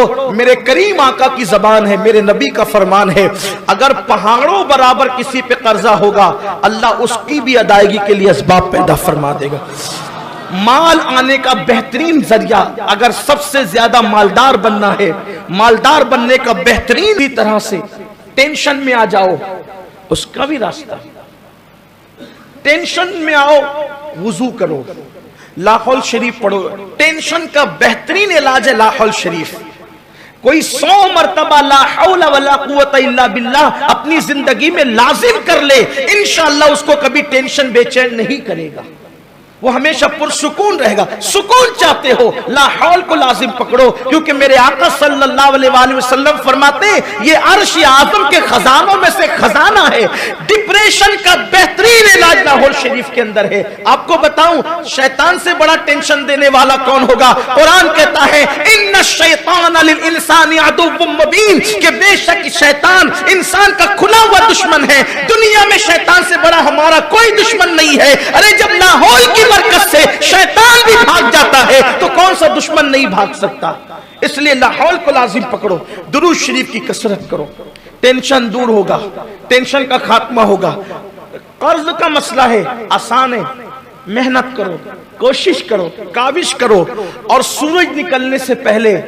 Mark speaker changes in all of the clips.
Speaker 1: پڑھو، میرے کریم آقا کی زبان ہے، میرے نبی کا فرمان ہے، اگر پہاڑوں برابر کسی پہ قرضہ ہوگا اللہ اس کی بھی ادائیگی کے لیے اسباب پیدا فرما دے گا۔ مال آنے کا بہترین ذریعہ، اگر سب سے زیادہ مالدار بننا ہے، مالدار بننے کا بہترین طرح سے ٹینشن میں آ جاؤ، اس کا بھی راستہ، ٹینشن میں آؤ وضو کرو، لا حول شریف پڑھو، ٹینشن کا بہترین علاج ہے لا حول شریف۔ کوئی 100 مرتبہ لا حول ولا قوت الا باللہ اپنی زندگی میں لازم کر لے، انشاءاللہ اس کو کبھی ٹینشن بے چین نہیں کرے گا، وہ ہمیشہ پرسکون رہے گا۔ سکون چاہتے ہو لا حول کو لازم پکڑو، کیونکہ میرے آقا صلی اللہ علیہ وآلہ وسلم فرماتے ہیں یہ عرش اعظم کے خزانوں میں سے خزانہ ہے، ڈپریشن کا بہترین علاج لا حول شریف کے اندر ہے۔ آپ کو بتاؤں شیطان سے بڑا ٹینشن دینے والا کون ہوگا؟ قرآن کہتا ہے ان الشیطان للانسان عدو مبین، کہ بے شک شیطان انسان کا کھلا ہوا دشمن ہے، دنیا میں شیطان سے بڑا ہمارا کوئی دشمن نہیں ہے۔ ارے جب لا حول کی برکت سے شیطان بھی بھاگ جاتا ہے تو کون سا دشمن نہیں بھاگ سکتا؟ اس لیے لا حول کو لازم پکڑو، درود شریف کی کثرت کرو، ٹینشن دور ہوگا، ٹینشن کا خاتمہ ہوگا۔ قرض کا مسئلہ ہے، آسان ہے، محنت کرو، کوشش کرو، کاوش کرو، اور سورج نکلنے سے پہلے،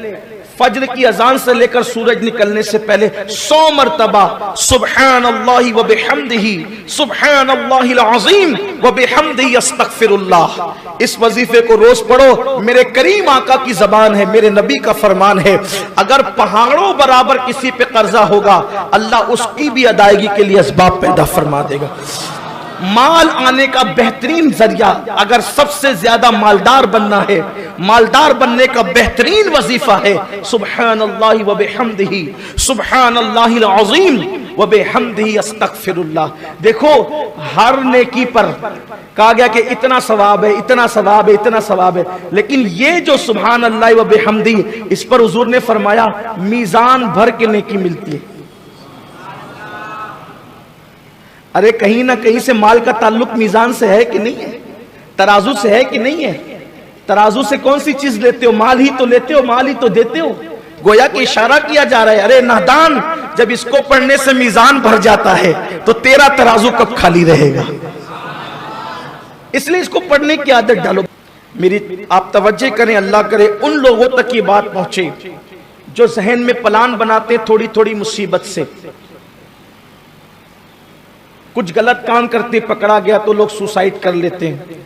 Speaker 1: فجر کی اذان سے لے کر سورج نکلنے سے پہلے 100 مرتبہ سبحان اللہ و بحمدہ سبحان اللہ العظیم و بحمدہ استغفر اللہ، اس وظیفے کو روز پڑھو۔ میرے کریم آقا کی زبان ہے، میرے نبی کا فرمان ہے، اگر پہاڑوں برابر کسی پہ قرضہ ہوگا اللہ اس کی بھی ادائیگی کے لیے اسباب پیدا فرما دے گا۔ مال آنے کا بہترین ذریعہ، اگر سب سے زیادہ مالدار بننا ہے، مالدار بننے کا بہترین وظیفہ ہے سبحان اللہ و بحمدہ سبحان اللہ العظیم و بحمدہ استغفر اللہ۔ دیکھو ہر نیکی پر کہا گیا کہ اتنا ثواب ہے، اتنا ثواب ہے، اتنا ثواب ہے، لیکن یہ جو سبحان اللہ و بحمدہ، اس پر حضور نے فرمایا میزان بھر کے نیکی ملتی ہے۔ ارے کہیں نہ کہیں سے مال کا تعلق میزان سے ہے کہ نہیں ہے؟ ترازو سے ہے کہ نہیں ہے؟ ترازو سے کون سی چیز لیتے ہو؟ مال ہی تو لیتے ہو، مال ہی تو دیتے ہو۔ گویا کہ اشارہ کیا جا رہا ہے ارے نادان، جب اس کو پڑھنے سے میزان بھر جاتا ہے تو تیرا ترازو کب خالی رہے گا؟ اس لیے اس کو پڑھنے کی عادت ڈالو۔ میری آپ توجہ کریں، اللہ کرے ان لوگوں تک یہ بات پہنچے جو ذہن میں پلان بناتے تھوڑی تھوڑی مصیبت سے، کچھ غلط کام کرتے پکڑا گیا تو لوگ سوسائیڈ کر لیتے ہیں،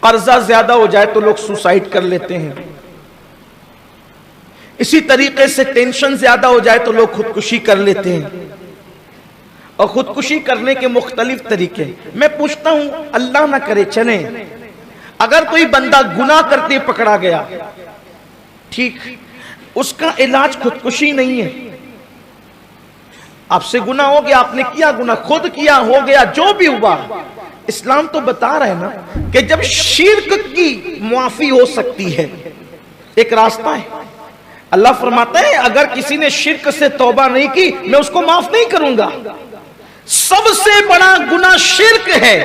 Speaker 1: قرضہ زیادہ ہو جائے تو لوگ سوسائیڈ کر لیتے ہیں، اسی طریقے سے ٹینشن زیادہ ہو جائے تو لوگ خودکشی کر لیتے ہیں، اور خودکشی کرنے کے مختلف طریقے۔ میں پوچھتا ہوں اللہ نہ کرے چلیں اگر کوئی بندہ گناہ کرتے پکڑا گیا، ٹھیک، اس کا علاج خودکشی نہیں ہے۔ آپ سے گناہ ہو گیا، آپ نے کیا گناہ، خود کیا، ہو گیا، جو بھی ہوا، اسلام تو بتا رہا ہے نا کہ جب شرک کی معافی ہو سکتی ہے، ایک راستہ ہے۔ اللہ فرماتا ہے اگر کسی نے شرک سے توبہ نہیں کی میں اس کو معاف نہیں کروں گا۔ سب سے بڑا گناہ شرک ہے،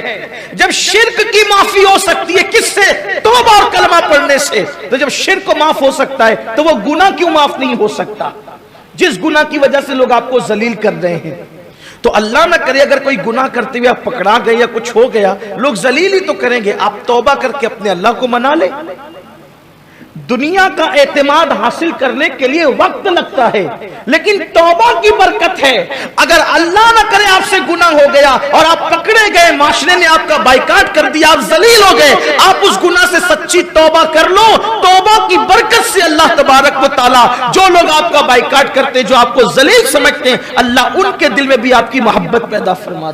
Speaker 1: جب شرک کی معافی ہو سکتی ہے کس سے؟ توبہ اور کلمہ پڑھنے سے۔ تو جب شرک کو معاف ہو سکتا ہے تو وہ گناہ کیوں معاف نہیں ہو سکتا جس گناہ کی وجہ سے لوگ آپ کو ذلیل کر رہے ہیں؟ تو اللہ نہ کرے اگر کوئی گناہ کرتے ہوئے آپ پکڑا گئے یا کچھ ہو گیا، لوگ ذلیل ہی تو کریں گے، آپ توبہ کر کے اپنے اللہ کو منا لیں۔ دنیا کا اعتماد حاصل کرنے کے لیے وقت لگتا ہے، لیکن توبہ کی برکت ہے۔ اگر اللہ نہ کرے آپ سے گناہ ہو گیا اور آپ پکڑے گئے، معاشرے نے آپ کا بائیکاٹ کر دیا، آپ ذلیل ہو گئے، آپ اس گناہ سے سچی توبہ کر لو، توبہ کی برکت سے اللہ تبارک و تعالی جو لوگ آپ کا بائیکاٹ کرتے، جو آپ کو ذلیل سمجھتے ہیں، اللہ ان کے دل میں بھی آپ کی محبت پیدا فرما دے۔